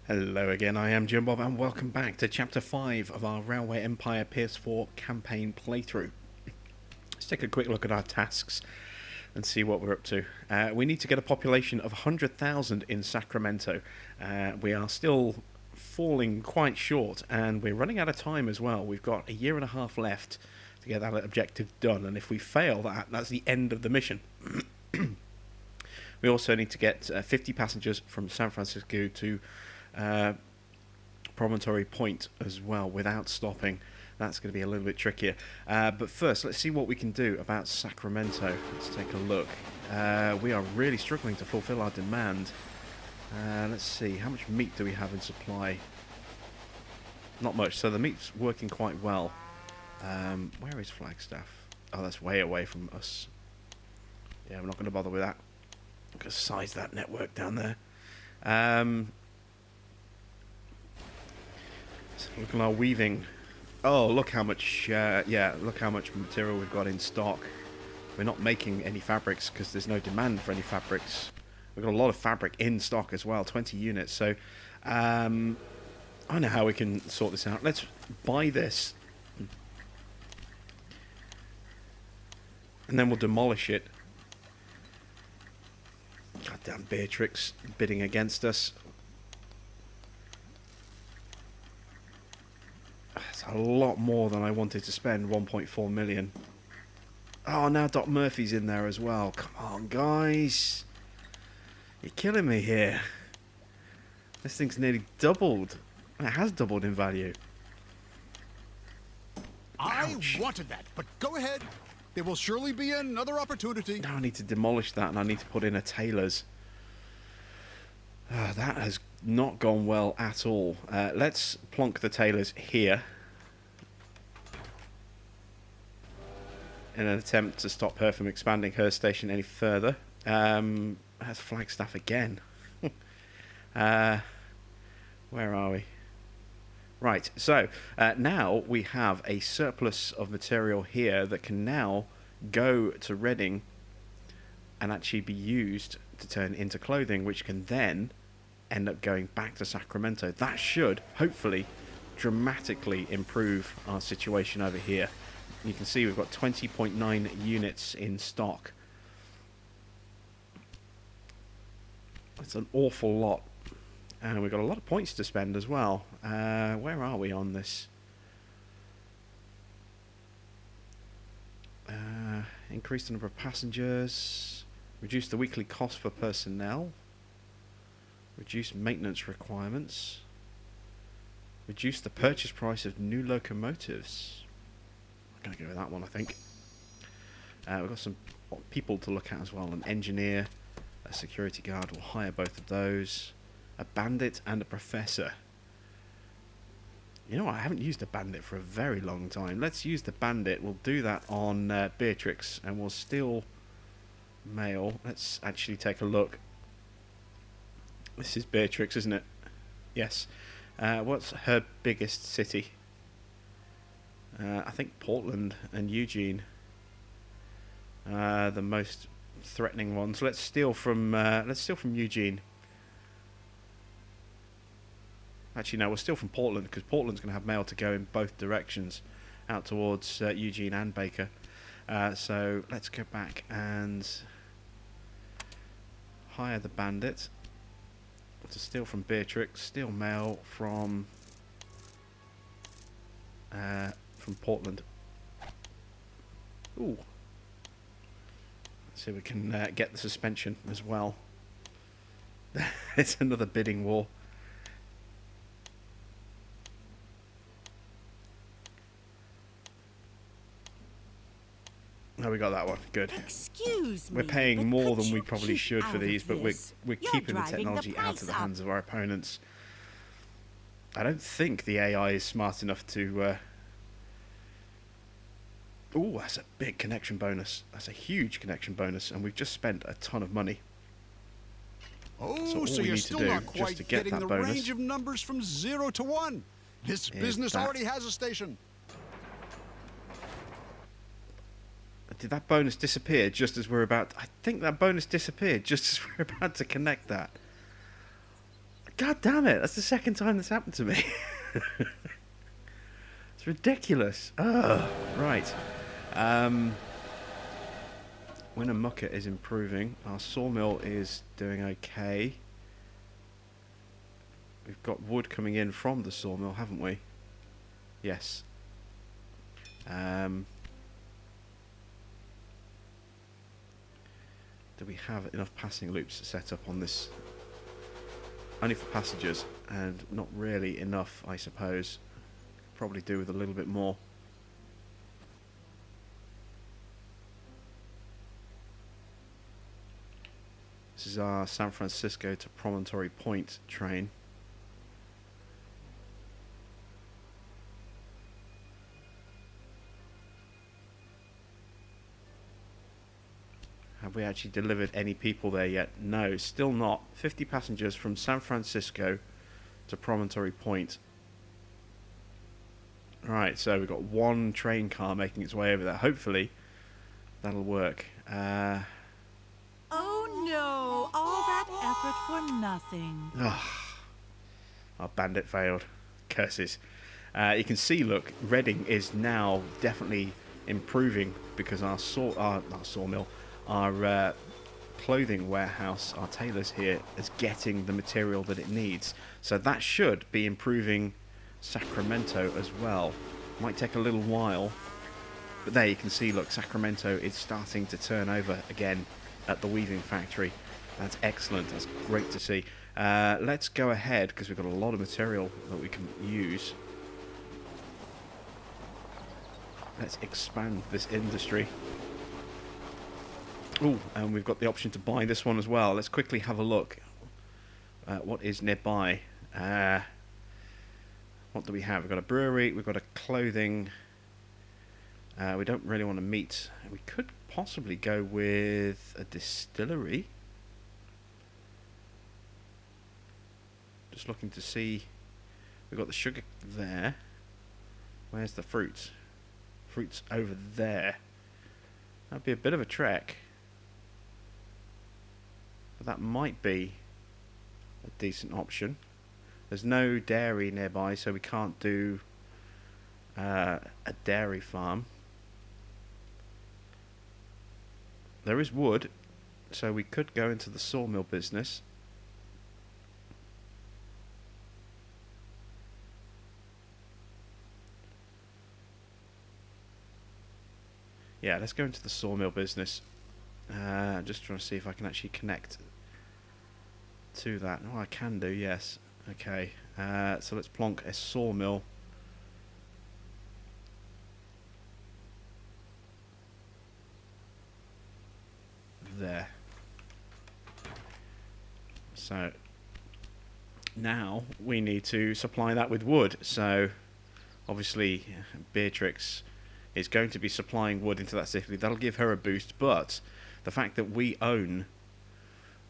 Hello again, I am Jim Bob and welcome back to Chapter 5 of our Railway Empire PS4 campaign playthrough. Let's take a quick look at our tasks and see what we're up to. We need to get a population of 100,000 in Sacramento. We are still falling quite short and we're running out of time as well. We've got a year and a half left to get that objective done, and if we fail that, that's the end of the mission. We also need to get 50 passengers from San Francisco to Promontory Point as well without stopping. That's going to be a little bit trickier. But first, let's see what we can do about Sacramento. Let's take a look. We are really struggling to fulfill our demand. Let's see, how much meat do we have in supply? Not much, so the meat's working quite well. Where is Flagstaff? Oh, that's way away from us. Yeah, we're not going to bother with that. I'm going to size that network down there. So look at our weaving. Oh, look how much, look how much material we've got in stock. We're not making any fabrics because there's no demand for any fabrics. We've got a lot of fabric in stock as well, 20 units. So, I know how we can sort this out. Let's buy this. And then we'll demolish it. Goddamn Beatrix bidding against us. That's a lot more than I wanted to spend, 1.4 million. Oh, now Doc Murphy's in there as well. Come on, guys. You're killing me here. This thing's nearly doubled. It has doubled in value. Ouch. I wanted that, but go ahead. There will surely be another opportunity. Now I need to demolish that and I need to put in a tailor's. That has not gone well at all. Let's plonk the tailors here in an attempt to stop her from expanding her station any further. That's Flagstaff again. Where are we? Right, so now we have a surplus of material here that can now go to Reading and actually be used to turn into clothing, which can then end up going back to Sacramento. That should, hopefully, dramatically improve our situation over here. You can see we've got 20.9 units in stock. That's an awful lot. And we've got a lot of points to spend as well. Where are we on this? Increase the number of passengers. Reduce the weekly cost for personnel. Reduce maintenance requirements. Reduce the purchase price of new locomotives. I'm going to go with that one, I think. We've got some people to look at as well. An engineer, a security guard. We'll hire both of those. A bandit and a professor. You know what? I haven't used a bandit for a very long time. Let's use the bandit. We'll do that on Beatrix, and we'll steal mail. Let's actually take a look. This is Beatrix, isn't it? Yes. What's her biggest city? I think Portland and Eugene. The most threatening ones. Let's steal from Eugene. Actually, no, we'll steal from Portland because Portland's going to have mail to go in both directions, out towards Eugene and Baker. So let's go back and hire the bandit to steal from Beatrix, steal mail from Portland. Ooh. Let's see if we can get the suspension as well. It's another bidding war. Oh, we got that one. Good. Excuse me. We're paying more than we you probably keep should for out these, of but this? we're You're keeping the driving technology out price of the up. hands of our opponents. I don't think the AI is smart enough to... Ooh, that's a big connection bonus. That's a huge connection bonus, and we've just spent a ton of money. Oh, all so we you're need to still do, not just quite to get getting that the bonus, range of numbers from 0 to 1. This business that. already has a station. Did that bonus disappear just as we're about... I think that bonus disappeared just as we're about to connect that. God damn it! That's the second time that's happened to me. It's ridiculous. Ugh. Right. Winnemucca is improving. Our sawmill is doing okay. We've got wood coming in from the sawmill, haven't we? Yes. Do we have enough passing loops set up on this? Only for passengers, and not really enough, I suppose. Probably do with a little bit more. This is our San Francisco to Promontory Point train. Have we actually delivered any people there yet? No, still not. 50 passengers from San Francisco to Promontory Point. Right, so we've got one train car making its way over there. Hopefully, that'll work. Oh no, all that effort for nothing. Our bandit failed. Curses. You can see, look, Reading is now definitely improving because our sawmill, our clothing warehouse, our tailors here, is getting the material that it needs. So that should be improving Sacramento as well. Might take a little while, but there you can see, look, Sacramento is starting to turn over again at the weaving factory. That's excellent. That's great to see. Let's go ahead because we've got a lot of material that we can use. Let's expand this industry. Oh, and we've got the option to buy this one as well. Let's quickly have a look at what is nearby. What do we have? We've got a brewery, we've got a clothing. We don't really want a meat. We could possibly go with a distillery. Just looking to see. We've got the sugar there. Where's the fruit? Fruit's over there. That'd be a bit of a trek. But that might be a decent option. There's no dairy nearby, so we can't do a dairy farm. There is wood, so we could go into the sawmill business. Yeah, let's go into the sawmill business. Just trying to see if I can actually connect to that. Oh, I can do, yes. Okay, so let's plonk a sawmill. There. So now we need to supply that with wood. So obviously Beatrix is going to be supplying wood into that city. That'll give her a boost, but the fact that we own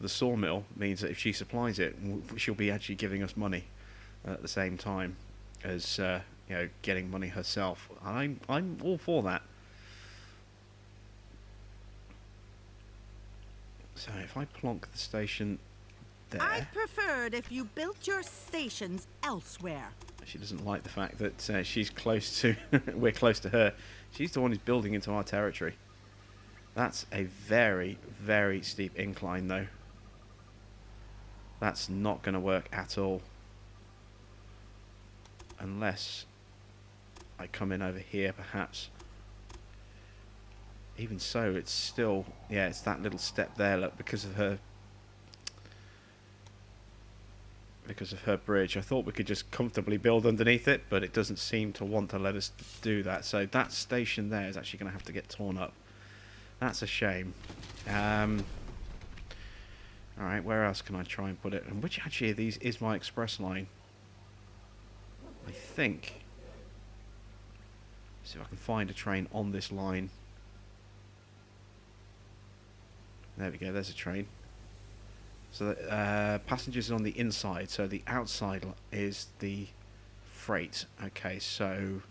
the sawmill means that if she supplies it, she'll be actually giving us money at the same time as you know, getting money herself. I'm all for that. So if I plonk the station there, I'd prefer it if you built your stations elsewhere. she doesn't like the fact that she's close to we're close to her. She's the one who's building into our territory. That's a very, very steep incline though. That's not going to work at all. Unless I come in over here perhaps. Even so, it's still, yeah, it's that little step there, look, because of her bridge. I thought we could just comfortably build underneath it, but it doesn't seem to want to let us do that. So that station there is actually going to have to get torn up. That's a shame. Alright, where else can I try and put it? And which actually of these is my express line? I think. See if I can find a train on this line. There we go, there's a train. So passengers are on the inside, so the outside is the freight. Okay, so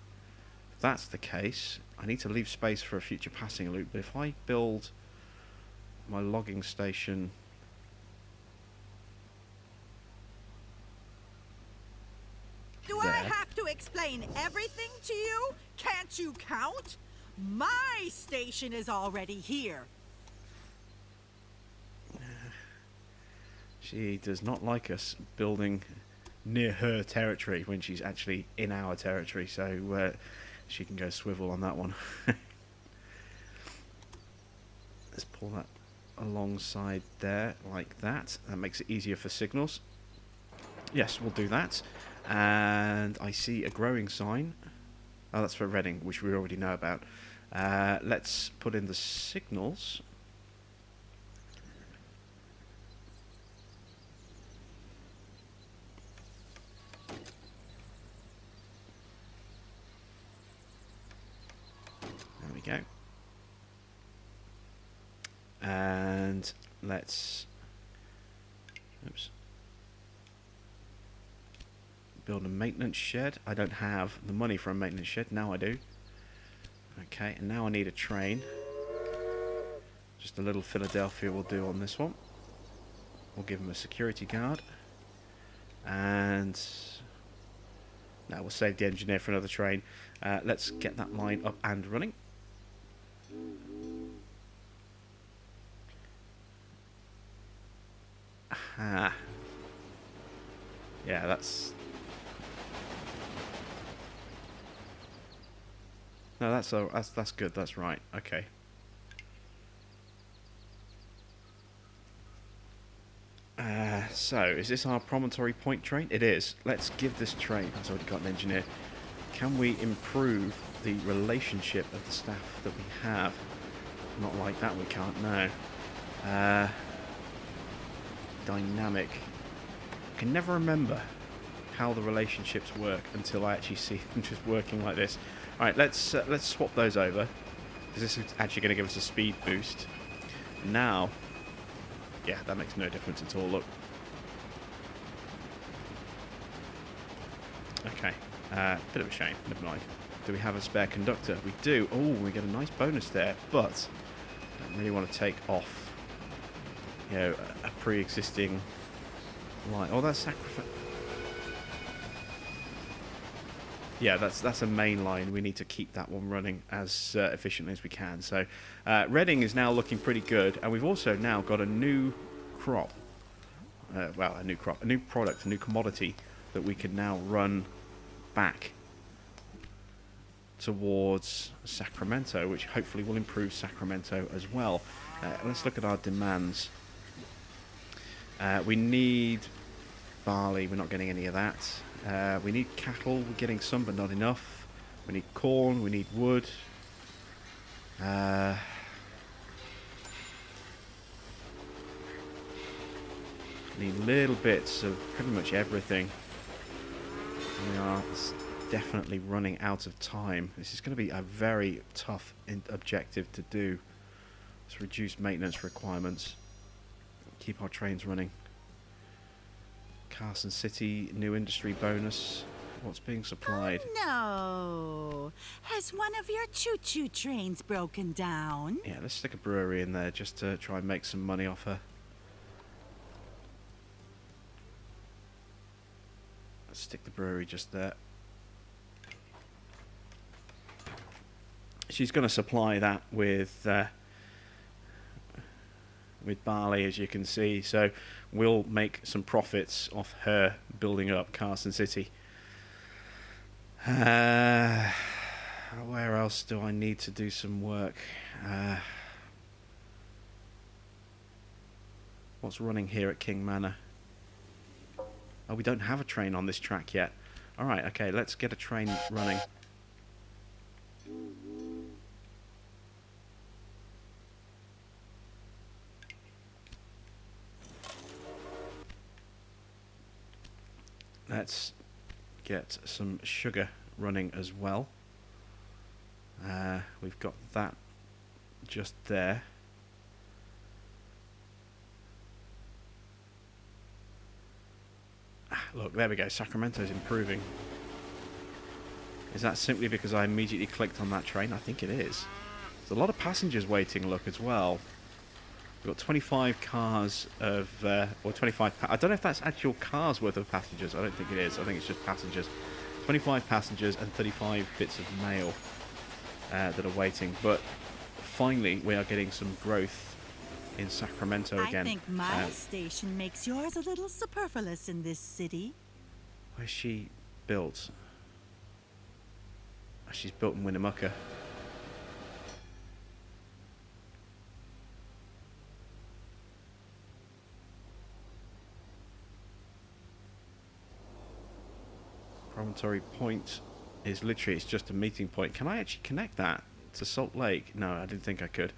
if that's the case, I need to leave space for a future passing loop, but if I build my logging station have to explain everything to you? Can't you count? My station is already here. She does not like us building near her territory when she's actually in our territory, so she can go swivel on that one. Let's pull that alongside there like that. That makes it easier for signals. Yes, we'll do that. And I see a growing sign. Oh, that's for Reading, which we already know about. Let's put in the signals. There we go. And let's build a maintenance shed. I don't have the money for a maintenance shed. Now I do. Okay, and now I need a train. Just a little Philadelphia will do on this one. We'll give him a security guard. And now we'll save the engineer for another train. Let's get that line up and running. Aha. Yeah, that's... No, that's good. That's right. Okay. So, is this our Promontory Point train? It is. Let's give this train... I've already got an engineer. Can we improve the relationship of the staff that we have? Not like that, we can't, no. Dynamic. I can never remember how the relationships work until I actually see them just working like this. Alright, let's swap those over, because this is actually going to give us a speed boost. Now, yeah, that makes no difference at all, look. Okay, bit of a shame, never mind. Do we have a spare conductor? We do. Oh, we get a nice bonus there, but I don't really want to take off, you know, a pre-existing line. Oh, that's sacrifice. Yeah, that's a main line. We need to keep that one running as efficiently as we can. So, Reading is now looking pretty good, and we've also now got a new crop. Well, a new crop, a new product, a new commodity that we can now run back towards Sacramento, which hopefully will improve Sacramento as well. Let's look at our demands. We need barley. We're not getting any of that. We need cattle. We're getting some, but not enough. We need corn. We need wood. Need little bits of pretty much everything. We are definitely running out of time. This is going to be a very tough objective to do. Let's reduce maintenance requirements. Keep our trains running. Carson City, new industry bonus. What's being supplied? Oh, no. Has one of your choo-choo trains broken down? Yeah, let's stick a brewery in there just to try and make some money off her. Let's stick the brewery just there. She's going to supply that with barley, as you can see, so we'll make some profits off her building up Carson City. Where else do I need to do some work? What's running here at King Manor? Oh, we don't have a train on this track yet. Alright, okay, let's get a train running. Let's get some sugar running as well. We've got that just there. Look, there we go. Sacramento's improving. Is that simply because I immediately clicked on that train? I think it is. There's a lot of passengers waiting, look, as well. We've got 25 cars of... or 25... I don't know if that's actual cars worth of passengers. I don't think it is. I think it's just passengers. 25 passengers and 35 bits of mail that are waiting. But finally, we are getting some growth in Sacramento again. I think my station makes yours a little superfluous in this city. Where's she built? Oh, she's built in Winnemucca. Promontory Point is literally, it's just a meeting point. Can I actually connect that to Salt Lake? No, I didn't think I could.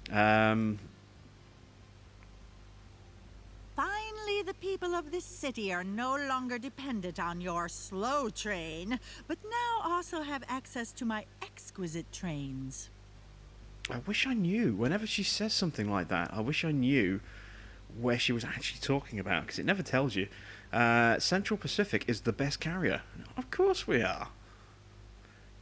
Finally, the people of this city are no longer dependent on your slow train, but now also have access to my exquisite trains. I wish I knew. Whenever she says something like that, I wish I knew where she was actually talking about, because it never tells you. Central Pacific is the best carrier. Of course we are.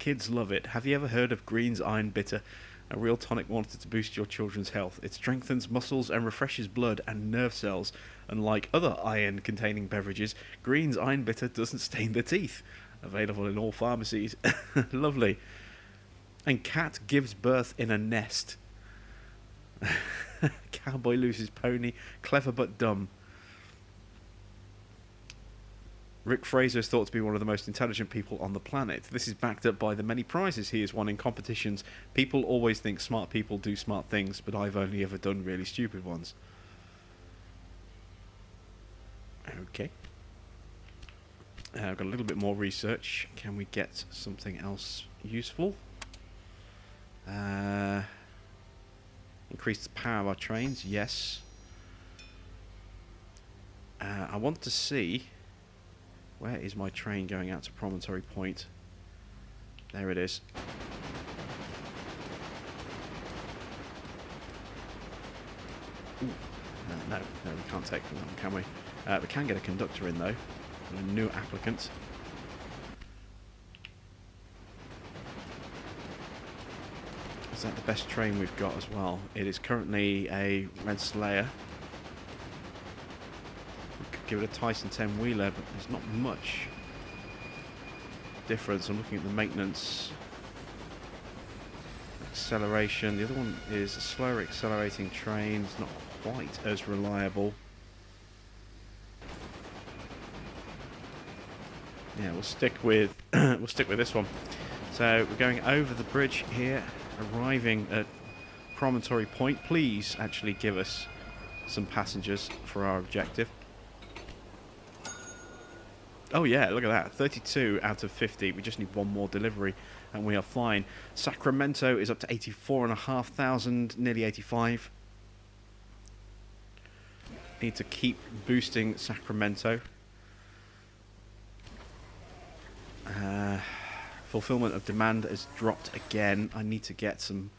Kids love it. Have you ever heard of Green's Iron Bitter? A real tonic wanted to boost your children's health. It strengthens muscles and refreshes blood and nerve cells. Unlike other iron-containing beverages, Green's Iron Bitter doesn't stain the teeth. Available in all pharmacies. Lovely. And cat gives birth in a nest. Cowboy loses pony. Clever but dumb. Rick Fraser is thought to be one of the most intelligent people on the planet. This is backed up by the many prizes he has won in competitions. People always think smart people do smart things, but I've only ever done really stupid ones. Okay. I've got a little bit more research. Can we get something else useful? Increase the power of our trains, yes. I want to see... Where is my train going out to Promontory Point? There it is. Ooh. No, we can't take them, can we? We can get a conductor in, though. A new applicant. Is that the best train we've got as well? It is currently a Red Slayer. Give it a Tyson 10-wheeler, but there's not much difference. I'm looking at the maintenance, acceleration. The other one is a slower accelerating train. It's not quite as reliable. Yeah, we'll stick with this one. So we're going over the bridge here, arriving at Promontory Point. Please actually give us some passengers for our objective. Oh yeah, look at that. 32 out of 50. We just need one more delivery and we are fine. Sacramento is up to 84,500, nearly 85. Need to keep boosting Sacramento. Fulfillment of demand has dropped again. I need to get some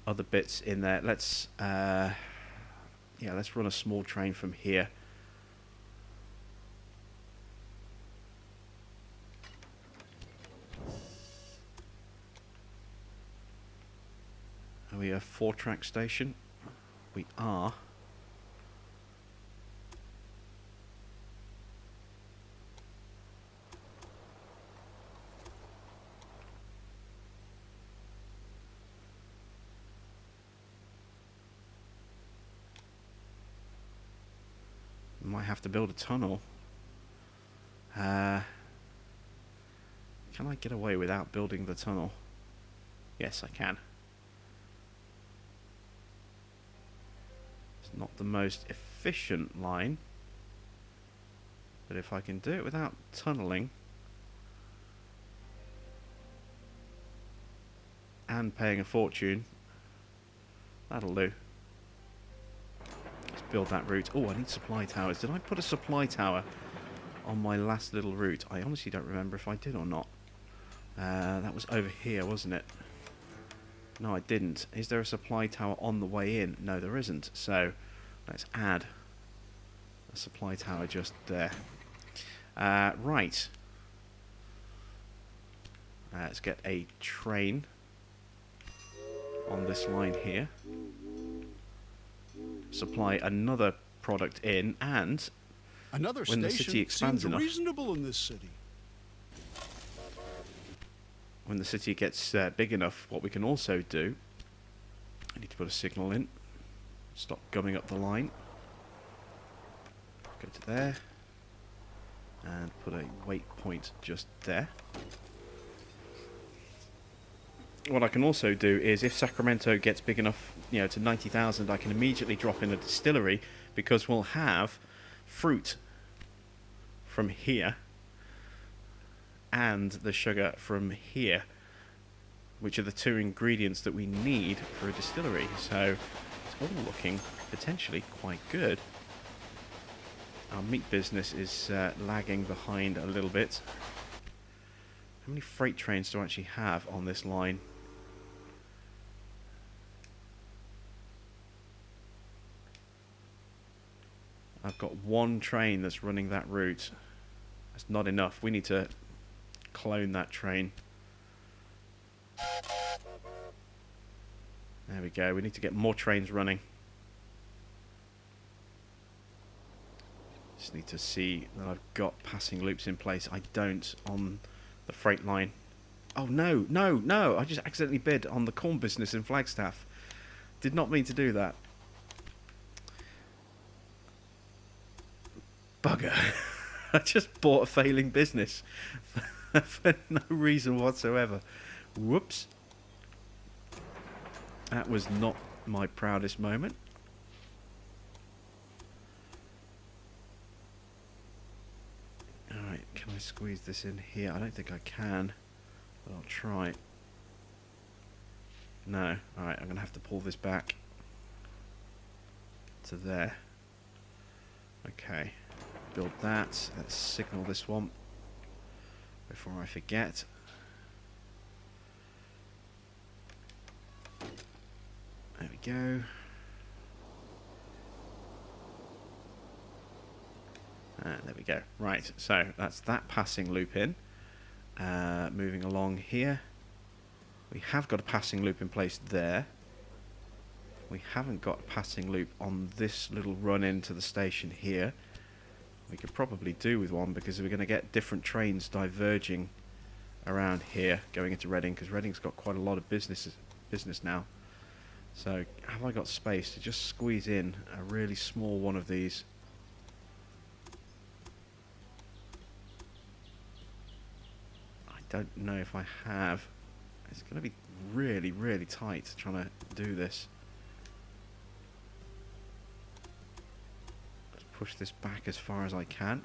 other bits in there. Let's run a small train from here. Are we a 4-track station? We are. Might have to build a tunnel. Can I get away without building the tunnel? Yes, I can. It's not the most efficient line, but if I can do it without tunneling and paying a fortune, that'll do. Let's build that route. Oh, I need supply towers. Did I put a supply tower on my last little route? I honestly don't remember if I did or not. That was over here, wasn't it? No, I didn't. Is there a supply tower on the way in? No, there isn't. So, let's add a supply tower just there. Right. Let's get a train on this line here. Supply another product in, and another when the city expands enough, reasonable in this city. when the city gets big enough, what we can also do, I need to put a signal in, stop gumming up the line, go to there, and put a waypoint just there. What I can also do is, if Sacramento gets big enough, you know, to 90,000, I can immediately drop in a distillery, because we'll have fruit from here and the sugar from here, which are the two ingredients that we need for a distillery. So it's all looking potentially quite good. Our meat business is lagging behind a little bit. How many freight trains do I actually have on this line? I've got one train that's running that route. That's not enough. We need to clone that train. There we go. We need to get more trains running. Just need to see that I've got passing loops in place. I don't on the freight line. Oh no, no, no! I just accidentally bid on the corn business in Flagstaff. Did not mean to do that. Bugger. I just bought a failing business for no reason whatsoever. Whoops. That was not my proudest moment. Alright, can I squeeze this in here? I don't think I can, but I'll try. No. Alright, I'm going to have to pull this back to there. Okay. Build that. Let's signal this one before I forget. There we go. There we go. Right, so that's that passing loop in. Moving along here. We have got a passing loop in place there. We haven't got a passing loop on this little run into the station here. We could probably do with one, because we're going to get different trains diverging around here going into Reading, because Reading's got quite a lot of business now. So have I got space to just squeeze in a really small one of these? I don't know if I have. It's going to be really, really tight trying to do this. Push this back as far as I can.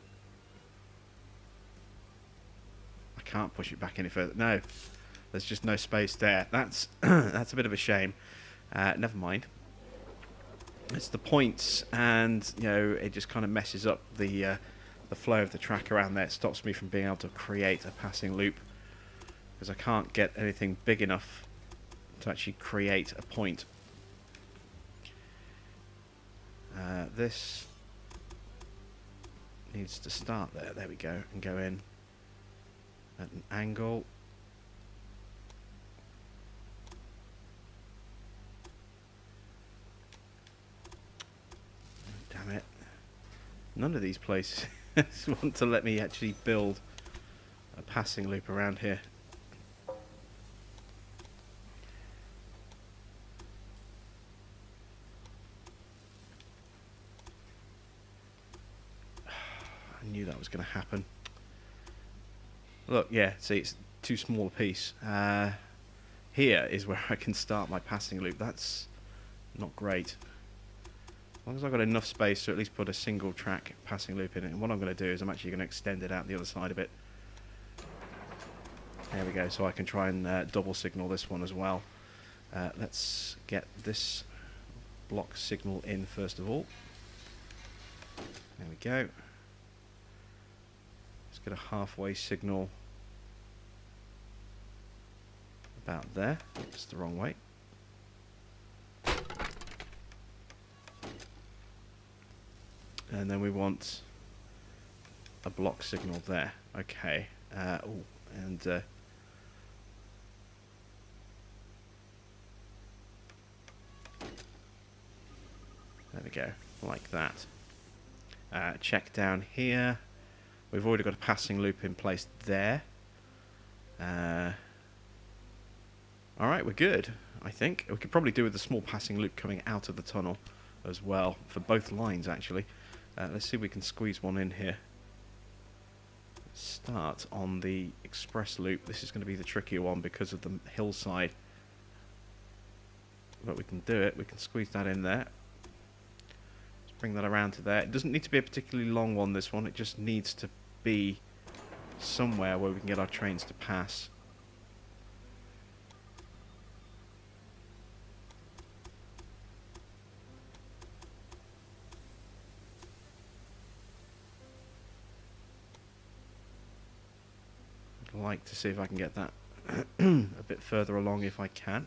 I can't push it back any further. No, there's just no space there. That's that's a bit of a shame. Never mind. It's the points, and you know, it just kind of messes up the flow of the track around there. It stops me from being able to create a passing loop, because I can't get anything big enough to actually create a point. This needs to start there. There we go, and go in at an angle. Damn it! None of these places want to let me actually build a passing loop around here. I knew that was going to happen. Look, yeah, see, it's too small a piece. Here is where I can start my passing loop. That's not great. As long as I've got enough space to at least put a single track passing loop in it. And what I'm going to do is I'm actually going to extend it out the other side a bit. There we go, so I can try and double signal this one as well. Let's get this block signal in first of all. There we go. Let's get a halfway signal about there. Oops, the wrong way. And then we want a block signal there. Okay. Oh, and there we go, like that. Check down here. We've already got a passing loop in place there. Alright, we're good, I think. We could probably do with a small passing loop coming out of the tunnel as well, for both lines, actually. Let's see if we can squeeze one in here. Start on the express loop. This is going to be the trickier one because of the hillside. But we can do it. We can squeeze that in there. Let's bring that around to there. It doesn't need to be a particularly long one, this one. It just needs to be somewhere where we can get our trains to pass. I'd like to see if I can get that a bit further along if I can.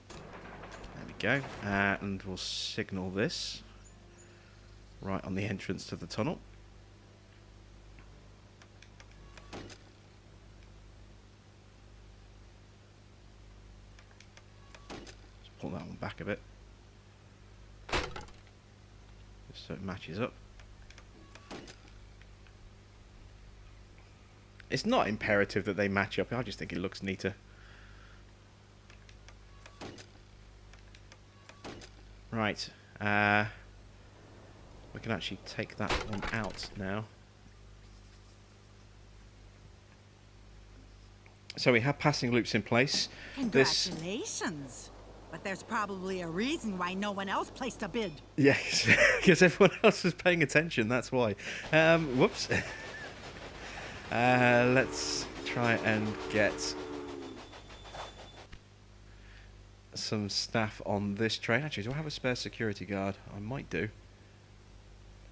There we go. And we'll signal this right on the entrance to the tunnel. Let's pull that one back a bit, so it matches up. It's not imperative that they match up. I just think it looks neater. Right. We can actually take that one out now. So we have passing loops in place. Congratulations. But there's probably a reason why no one else placed a bid. Yes, because everyone else was paying attention, that's why. Whoops. Let's try and get some staff on this train. Actually, do I have a spare security guard? I might do.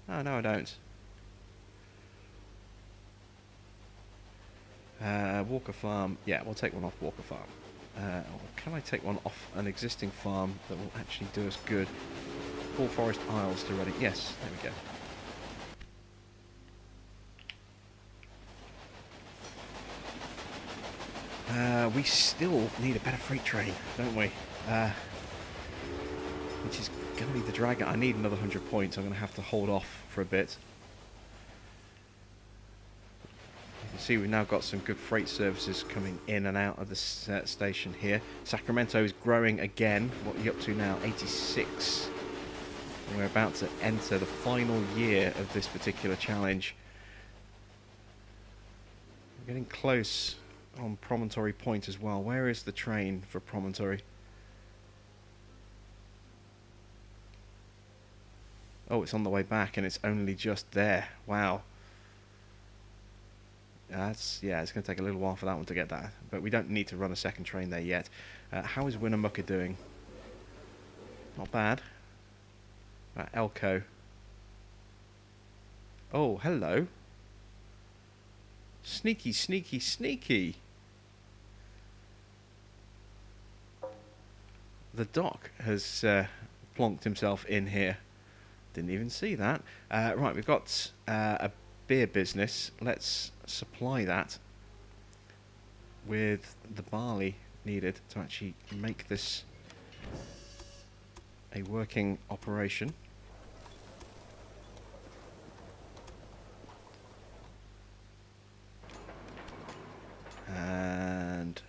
Oh, no, I don't. Walker Farm. Yeah, we'll take one off Walker Farm. Or can I take one off an existing farm that will actually do us good? Full Forest Isles to Reading. Yes, there we go. We still need a better freight train, don't we? Which is going to be the drag. I need another 100 points. I'm going to have to hold off for a bit. You can see we've now got some good freight services coming in and out of the station here. Sacramento is growing again. What are you up to now? 86. And we're about to enter the final year of this particular challenge. We're getting close on Promontory Point as well. Where is the train for Promontory? Oh, it's on the way back and it's only just there. Wow. It's going to take a little while for that one to get that, but we don't need to run a second train there yet. How is Winnemucca doing? Not bad. Elko. Oh, hello. Sneaky, sneaky, sneaky. The Doc has plonked himself in here. Didn't even see that. Right, we've got a beer business. Let's supply that with the barley needed to actually make this a working operation. And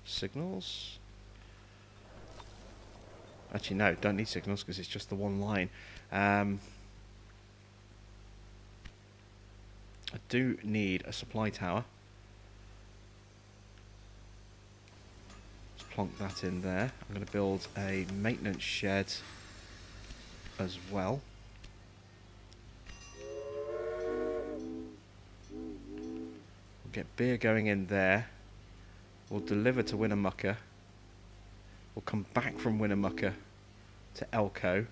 signals. Actually, no, don't need signals because it's just the one line. I do need a supply tower. Let's plonk that in there. I'm going to build a maintenance shed as well. We'll get beer going in there. We'll deliver to Winnemucca. We'll come back from Winnemucca to Elko.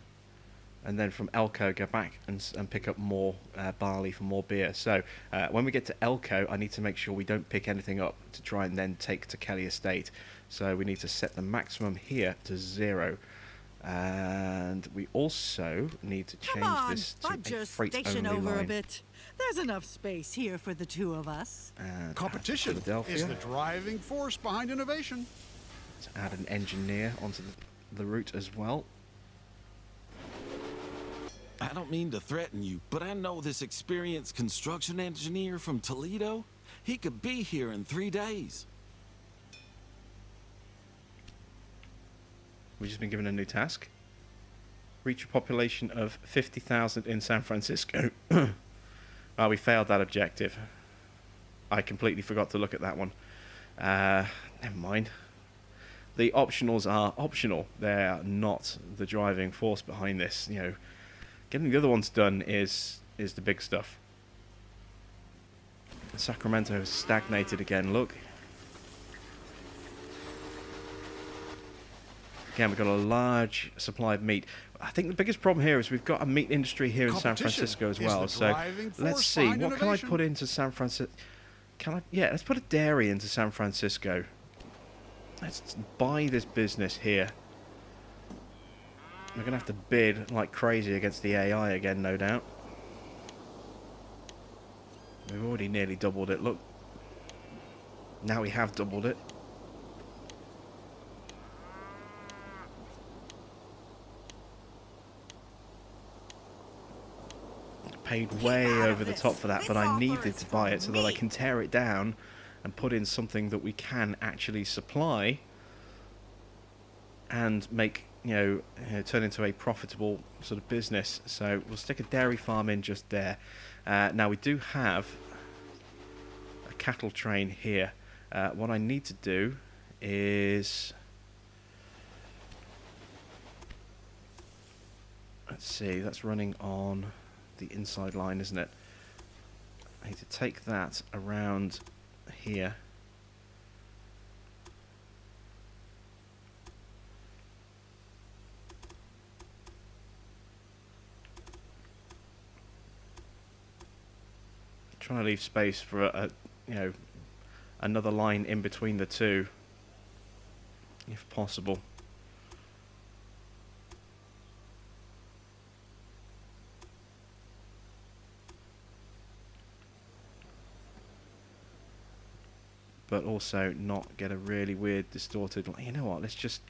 And then from Elko go back and pick up more barley for more beer. So when we get to Elko, I need to make sure we don't pick anything up to try and then take to Kelly Estate. So we need to set the maximum here to 0. And we also need to change this to a freight-only over line. a bit. There's enough space here for the two of us. Competition is the driving force behind innovation. Let's add an engineer onto the route as well. I don't mean to threaten you, but I know this experienced construction engineer from Toledo. He could be here in 3 days. We've just been given a new task. Reach a population of 50,000 in San Francisco. Oh, we failed that objective. I completely forgot to look at that one. Never mind. The optionals are optional. They're not the driving force behind this. You know, getting the other ones done is the big stuff. Sacramento has stagnated again. Look. Again, we've got a large supply of meat. I think the biggest problem here is we've got a meat industry here in San Francisco as well. So let's see. What can I put into San Francisco? Yeah, let's put a dairy into San Francisco. Let's buy this business here. We're going to have to bid like crazy against the AI again, no doubt. We've already nearly doubled it, look. Now we have doubled it. Paid way over the top for that, but I needed to buy it so that I can tear it down and put in something that we can actually supply and make, turn into a profitable sort of business. So we'll stick a dairy farm in just there. Now we do have a cattle train here. What I need to do is, let's see, that's running on the inside line, isn't it? I need to take that around here. Trying to leave space for another line in between the two, if possible. But also not get a really weird, distorted... You know what, let's just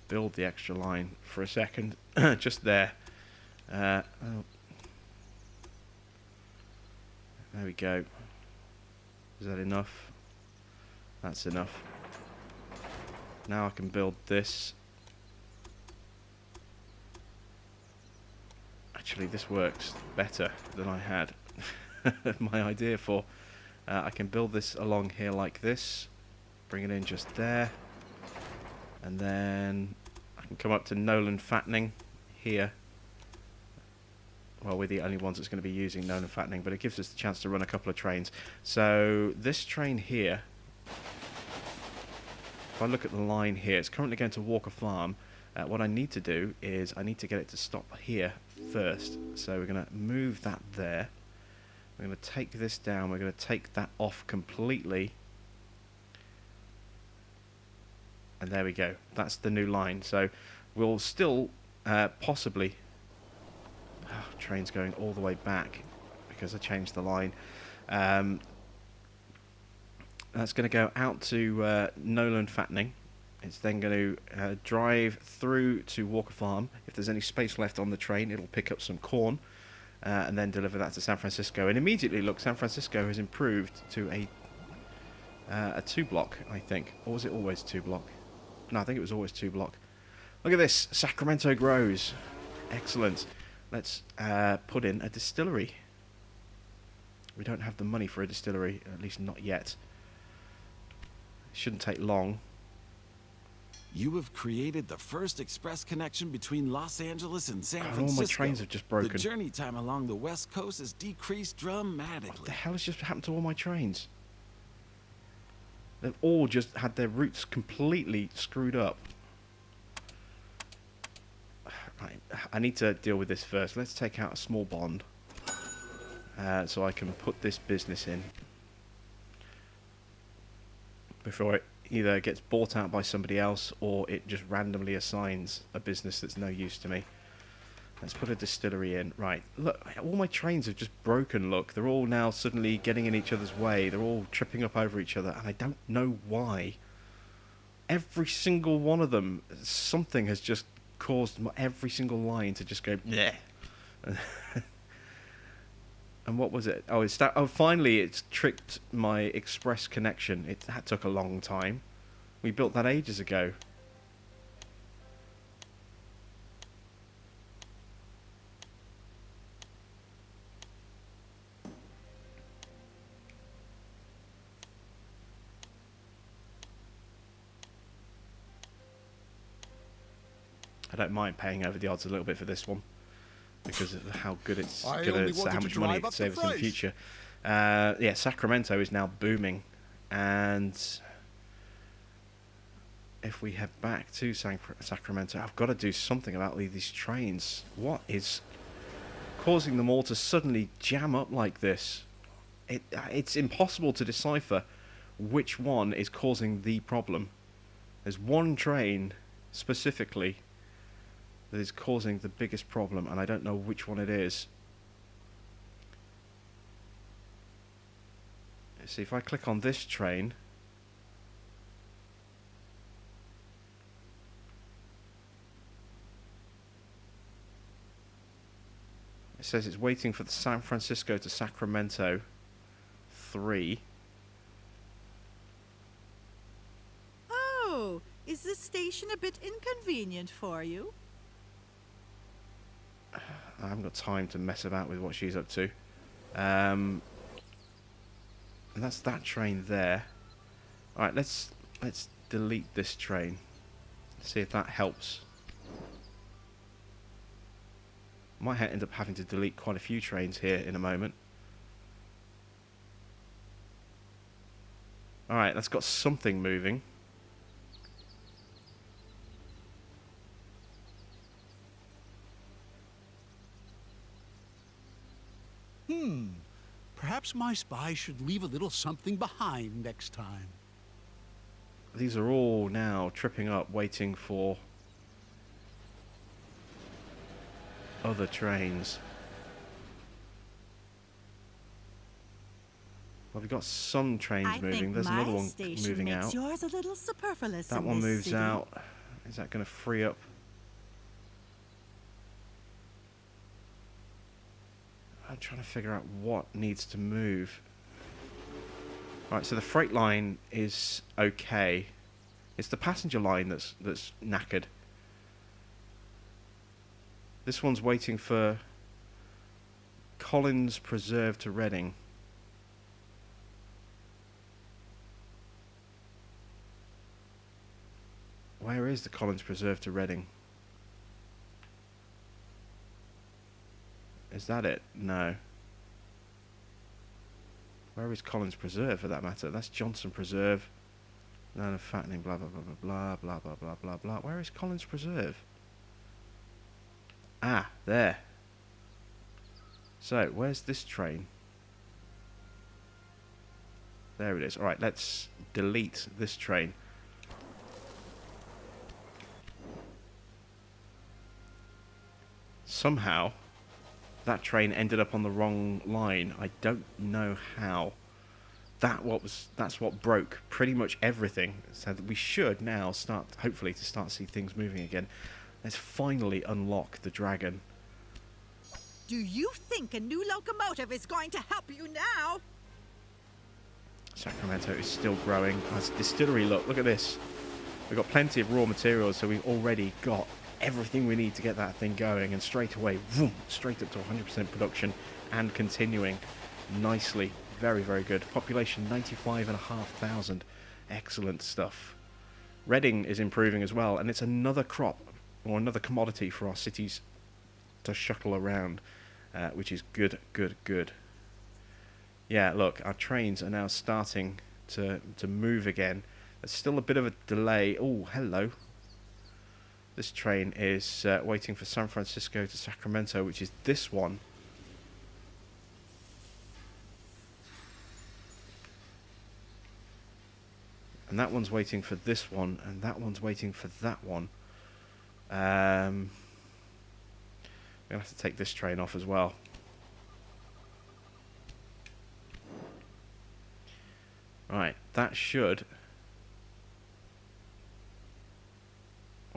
build the extra line for a second. Just there. Oh. There we go. Is that enough? That's enough. Now I can build this. Actually, this works better than I had my idea for. I can build this along here like this, bring it in just there, and then I can come up to Nolan fattening here. Well, we're the only ones that's going to be using Nolan fattening, but it gives us the chance to run a couple of trains. So this train here, if I look at the line here, it's currently going to Walker Farm. What I need to do is I need to get it to stop here first. So we're going to move that there. We're going to take this down. We're going to take that off completely. And there we go. That's the new line. So we'll still possibly... Oh, train's going all the way back because I changed the line. That's going to go out to Nolan fattening. It's then going to drive through to Walker Farm. If there's any space left on the train, it'll pick up some corn and then deliver that to San Francisco. And immediately, look, San Francisco has improved to a 2-block, I think. Or was it always 2-block? No, I think it was always 2-block. Look at this. Sacramento grows. Excellent. Let's put in a distillery. We don't have the money for a distillery, at least not yet. It shouldn't take long. You have created the first express connection between Los Angeles and San Francisco. All my trains have just broken. The journey time along the West Coast has decreased dramatically. What the hell has just happened to all my trains? They've all just had their routes completely screwed up. Right, I need to deal with this first. Let's take out a small bond so I can put this business in before it either gets bought out by somebody else or it just randomly assigns a business that's no use to me. Let's put a distillery in. Right, look, all my trains have just broken, look. They're all now suddenly getting in each other's way. They're all tripping up over each other, and I don't know why. every single one of them, something has just caused every single line to just go bleh. And what was it? Oh, finally it's tricked my express connection. That took a long time. We built that ages ago. I don't mind paying over the odds a little bit for this one because of how good it's how much money it saves us in the future. Yeah, Sacramento is now booming, and if we head back to Sacramento, I've got to do something about these trains. What is causing them all to suddenly jam up like this? It's impossible to decipher which one is causing the problem. There's one train specifically that is causing the biggest problem, and I don't know which one it is. Let's see, if I click on this train, it says it's waiting for the San Francisco to Sacramento 3. Oh, is this station a bit inconvenient for you? I haven't got time to mess about with what she's up to. And that's that train there. Alright, let's delete this train. See if that helps. Might end up having to delete quite a few trains here in a moment. Alright, that's got something moving. Perhaps my spy should leave a little something behind next time. These are all now tripping up, waiting for other trains. Well, we've got some trains moving. There's another one moving out. Yours a little superfluous. That one moves out. Is that going to free up? I'm trying to figure out what needs to move. Right, so the freight line is okay. It's the passenger line that's knackered. This one's waiting for Collins Preserve to Reading. Where is the Collins Preserve to Reading? Is that it? No. Where is Collins Preserve for that matter? That's Johnson Preserve. None of fattening, blah, blah, blah, blah, blah, blah, blah, blah, blah. Where is Collins Preserve? Ah, there. So, where's this train? There it is. Alright, let's delete this train. Somehow that train ended up on the wrong line. I don't know how. That's what broke pretty much everything. So that we should now hopefully start to see things moving again. Let's finally unlock the dragon. Do you think a new locomotive is going to help you now? Sacramento is still growing. As distillery, look at this. We've got plenty of raw materials, so we've already got everything we need to get that thing going, and straight away, vroom, straight up to 100% production and continuing nicely. Very, very good. Population 95,500. Excellent stuff. Reading is improving as well, and it's another crop or another commodity for our cities to shuttle around, which is good, good, good. Yeah, look, our trains are now starting to move again. There's still a bit of a delay. Oh, hello. This train is waiting for San Francisco to Sacramento, which is this one. And that one's waiting for this one, and that one's waiting for that one. We're going to have to take this train off as well. Right, that should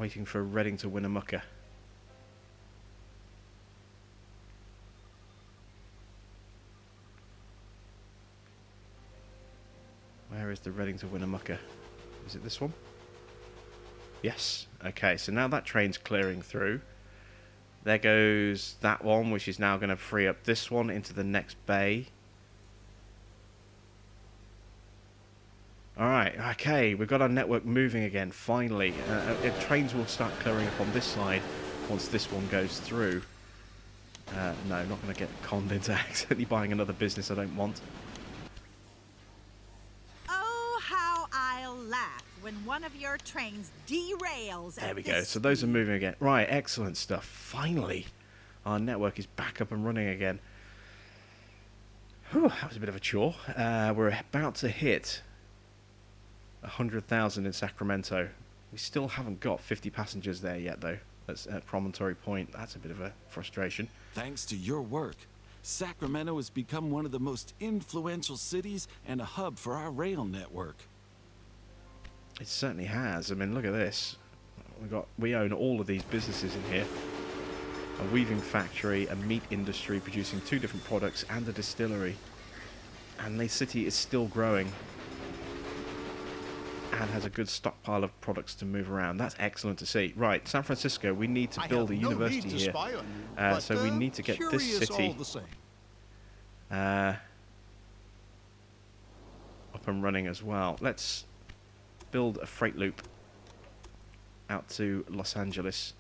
Waiting for Reading to Winnemucca. Where is the Reading to Winnemucca? Is it this one? Yes. Okay, so now that train's clearing through. There goes that one, which is now going to free up this one into the next bay. Alright, okay, we've got our network moving again, finally. Trains will start clearing up on this side once this one goes through. No, not going to get conned into accidentally buying another business I don't want. Oh, how I'll laugh when one of your trains derails. There we go, so those are moving again. Right, excellent stuff. Finally, our network is back up and running again. Whew, that was a bit of a chore. We're about to hit 100,000 in Sacramento. We still haven't got 50 passengers there yet, though. That's at Promontory Point. That's a bit of a frustration. Thanks to your work, Sacramento has become one of the most influential cities and a hub for our rail network. It certainly has. I mean, look at this. We own all of these businesses in here. A weaving factory, a meat industry producing 2 different products, and a distillery. And the city is still growing. And has a good stockpile of products to move around. That's excellent to see. Right, San Francisco, we need to build a university here. So we need to get this city up and running as well. Let's build a freight loop out to Los Angeles.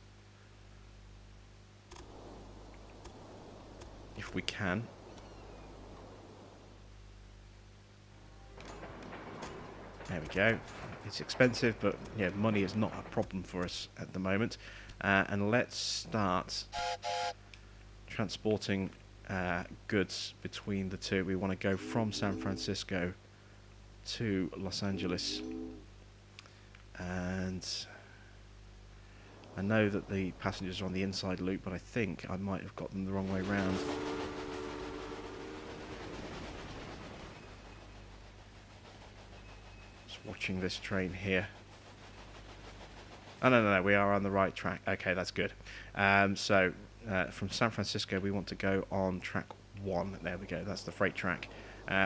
If we can. There we go. It's expensive, but yeah, money is not a problem for us at the moment. And let's start transporting goods between the two. We want to go from San Francisco to Los Angeles. And I know that the passengers are on the inside loop, but I think I might have got them the wrong way round. Watching this train here. Oh, no, we are on the right track. Okay, that's good. So, from San Francisco, we want to go on track 1. There we go, that's the freight track.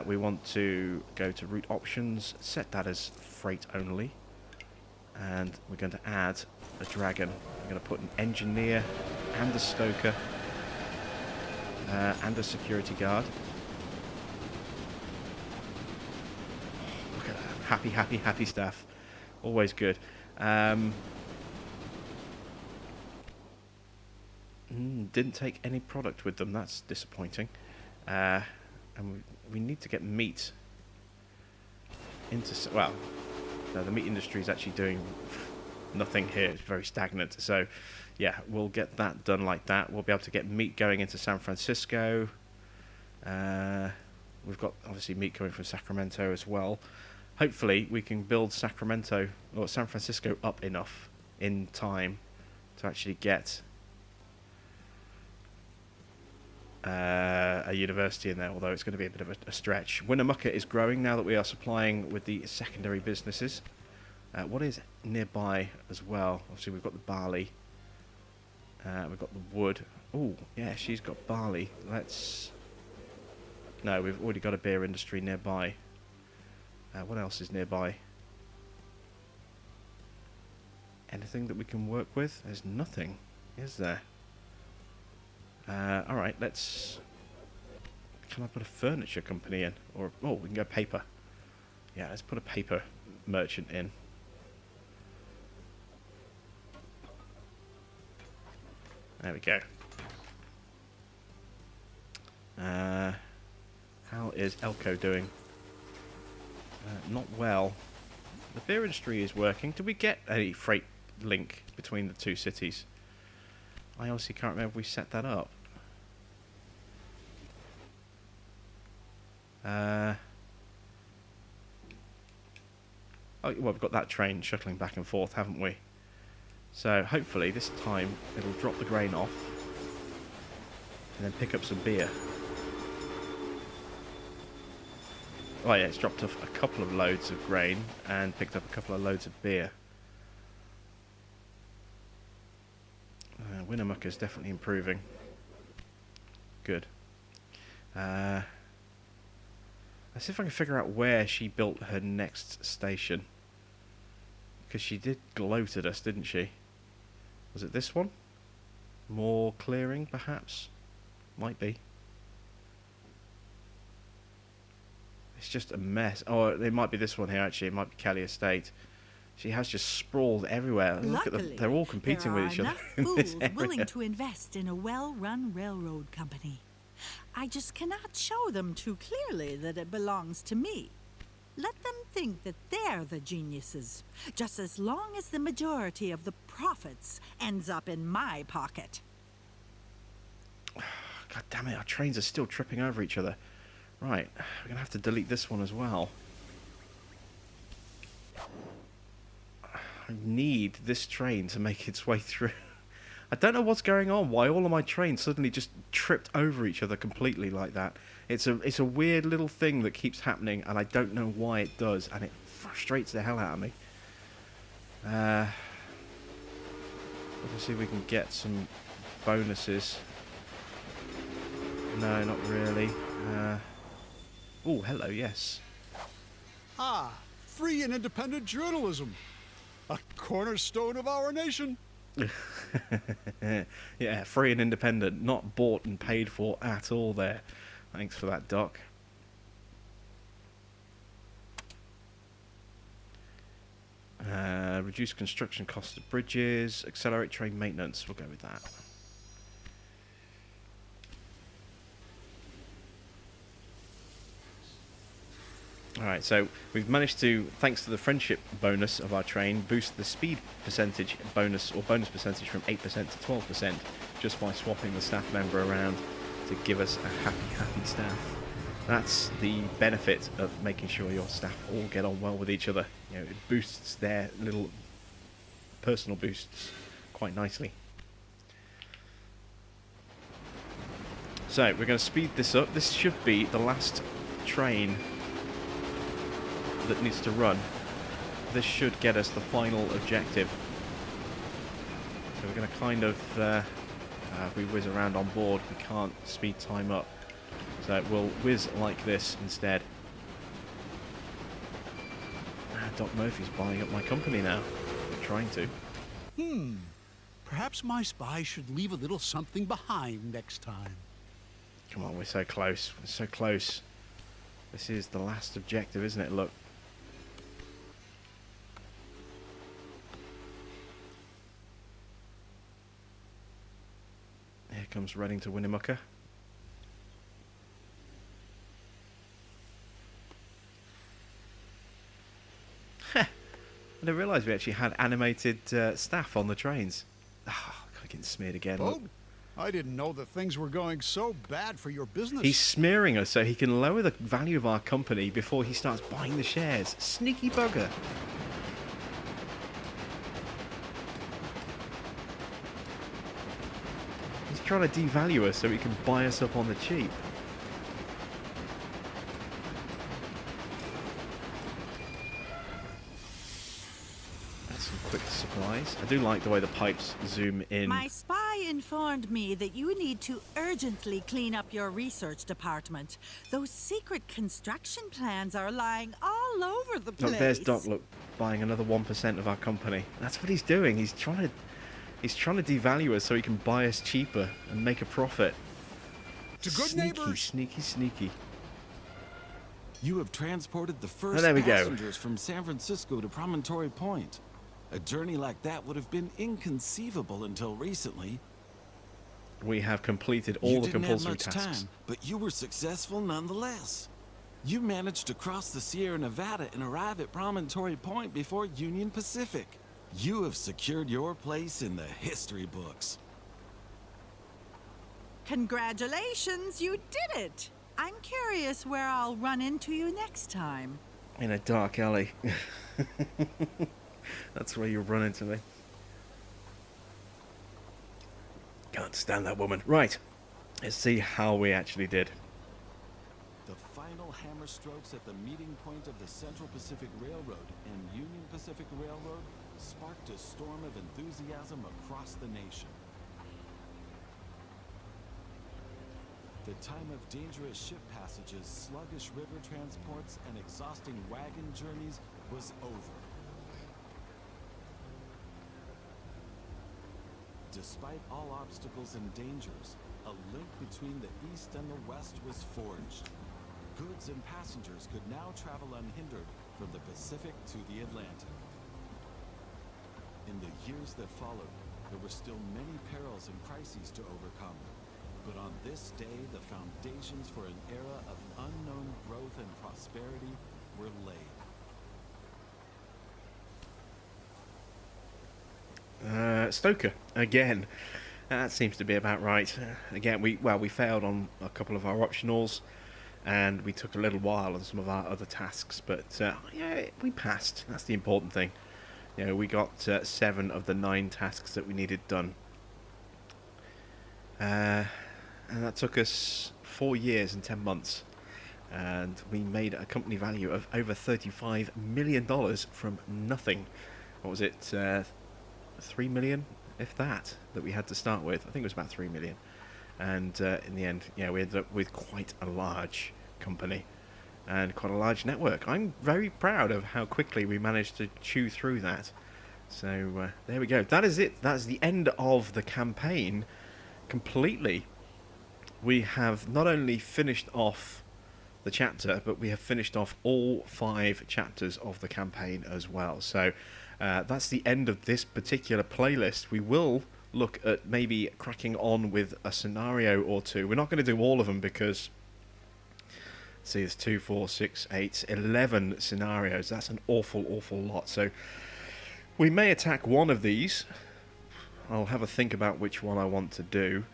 We want to go to route options, set that as freight only. And we're going to add a dragon. We're going to put an engineer and a stoker and a security guard. Happy, happy, happy staff. Always good. Didn't take any product with them. That's disappointing. And we need to get meat into... Well, no, the meat industry is actually doing nothing here. It's very stagnant. So, yeah, we'll get that done like that. We'll be able to get meat going into San Francisco. We've got, obviously, meat coming from Sacramento as well. Hopefully we can build Sacramento or San Francisco up enough in time to actually get a university in there, although it's going to be a bit of a stretch. Winnemucca is growing now that we are supplying with the secondary businesses. What is nearby as well? Obviously we've got the barley. We've got the wood. Oh, yeah, she's got barley. Let's... No, we've already got a beer industry nearby. What else is nearby? Anything that we can work with? There's nothing, is there? Alright, let's... Can I put a furniture company in? Or, oh, we can go paper. Yeah, let's put a paper merchant in. There we go. How is Elko doing? Not well. The beer industry is working. Did we get a freight link between the two cities? I honestly can't remember if we set that up. Oh, well, we've got that train shuttling back and forth, haven't we? So hopefully this time it'll drop the grain off and then pick up some beer. Oh yeah, it's dropped off a couple of loads of grain and picked up a couple of loads of beer. Winnemucca's definitely improving. Good. Let's see if I can figure out where she built her next station. Because she did gloat at us, didn't she? Was it this one? More clearing, perhaps? Might be. It's just a mess. Oh, it might be this one here, actually. It might be Kelly Estate. She has just sprawled everywhere. Look at them. They're all competing with each other. There are enough fools willing to invest in a well-run railroad company. I just cannot show them too clearly that it belongs to me. Let them think that they're the geniuses, just as long as the majority of the profits ends up in my pocket. God damn it, our trains are still tripping over each other. Right, we're going to have to delete this one as well. I need this train to make its way through. I don't know what's going on, why all of my trains suddenly just tripped over each other completely like that. It's a weird little thing that keeps happening, and I don't know why it does, and it frustrates the hell out of me. Let's see if we can get some bonuses. No, not really. Oh, hello, yes. Ah, free and independent journalism. A cornerstone of our nation. Yeah, free and independent, not bought and paid for at all there. Thanks for that, Doc. Reduce construction costs of bridges, accelerate train maintenance. We'll go with that. Alright, so we've managed to, thanks to the friendship bonus of our train, boost the speed percentage bonus, or bonus percentage from 8% to 12%, just by swapping the staff member around to give us a happy staff. That's the benefit of making sure your staff all get on well with each other. You know, it boosts their little personal boosts quite nicely. So, we're going to speed this up. This should be the last train that needs to run. This should get us the final objective. So we're going to kind of, if we whiz around on board, we can't speed time up. So we'll whiz like this instead. Doc Murphy's buying up my company now. We're trying to. Perhaps my spy should leave a little something behind next time. Come on, we're so close. We're so close. This is the last objective, isn't it? Look. Here comes Reading to Winnemucca. I didn't realise we actually had animated staff on the trains. Oh, I'm getting smeared again. Oh, I didn't know that things were going so bad for your business. He's smearing us so he can lower the value of our company before he starts buying the shares. Sneaky bugger. He's trying to devalue us so he can buy us up on the cheap. Quick supplies. I do like the way the pipes zoom in. My spy informed me that you need to urgently clean up your research department. Those secret construction plans are lying all over the place. Look, there's Doc, look, buying another 1% of our company. That's what he's doing. He's trying to devalue us so he can buy us cheaper and make a profit. To good Sneaky, neighbors. sneaky, sneaky. You have transported the first there we go. passengers from San Francisco to Promontory Point. A journey like that would have been inconceivable until recently. We have completed all the compulsory tasks. Time, but you were successful nonetheless. You managed to cross the Sierra Nevada and arrive at Promontory Point before Union Pacific. You have secured your place in the history books. Congratulations, you did it! I'm curious where I'll run into you next time. In a dark alley. That's where you run into me. Can't stand that woman. Right. Let's see how we actually did. The final hammer strokes at the meeting point of the Central Pacific Railroad and Union Pacific Railroad sparked a storm of enthusiasm across the nation. The time of dangerous ship passages, sluggish river transports, and exhausting wagon journeys was over. Despite all obstacles and dangers, a link between the East and the West was forged. Goods and passengers could now travel unhindered from the Pacific to the Atlantic. In the years that followed, there were still many perils and crises to overcome. But on this day, the foundations for an era of unknown growth and prosperity were laid. Stoker again. That seems to be about right. Again, we failed on a couple of our optionals, and we took a little while on some of our other tasks. But yeah, we passed. That's the important thing. You know, we got 7 of the 9 tasks that we needed done. And that took us 4 years and 10 months. And we made a company value of over $35 million from nothing. What was it? 3 million, if that we had to start with. I think it was about 3 million. And in the end, yeah, we ended up with quite a large company and quite a large network. I'm very proud of how quickly we managed to chew through that. So there we go. That is it. That's the end of the campaign completely. We have not only finished off the chapter, but we have finished off all 5 chapters of the campaign as well. So that's the end of this particular playlist. We will look at maybe cracking on with a scenario or 2. We're not going to do all of them because, see, there's 2, 4, 6, 8, 11 scenarios. That's an awful lot. So we may attack one of these. I'll have a think about which one I want to do.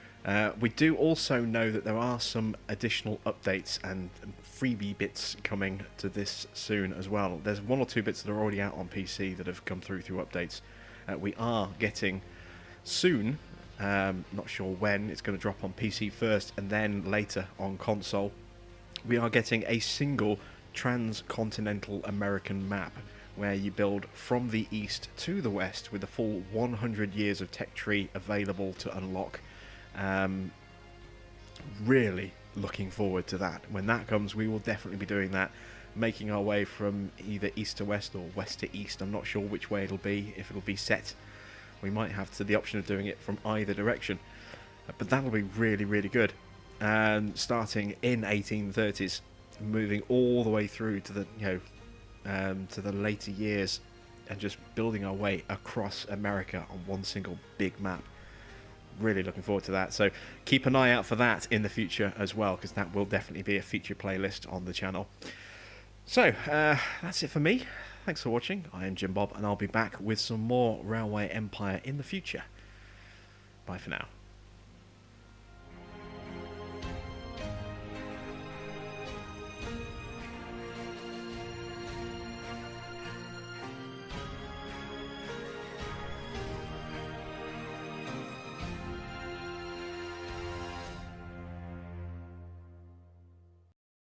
We do also know that there are some additional updates and freebie bits coming to this soon as well. There's 1 or 2 bits that are already out on PC that have come through updates. We are getting soon, not sure when, it's going to drop on PC first and then later on console. We are getting a single Trans-continental American map where you build from the east to the west with a full 100 years of tech tree available to unlock. Really looking forward to that. When that comes, we will definitely be doing that, making our way from either east to west or west to east. I'm not sure which way it'll be, if it'll be set. We might have the option of doing it from either direction, but that'll be really good. And starting in 1830s, moving all the way through to the to the later years, and just building our way across America on one single big map. Really looking forward to that, so keep an eye out for that in the future as well, because that will definitely be a feature playlist on the channel. So that's it for me. Thanks for watching. I am Jim Bob, and I'll be back with some more Railway Empire in the future. Bye for now.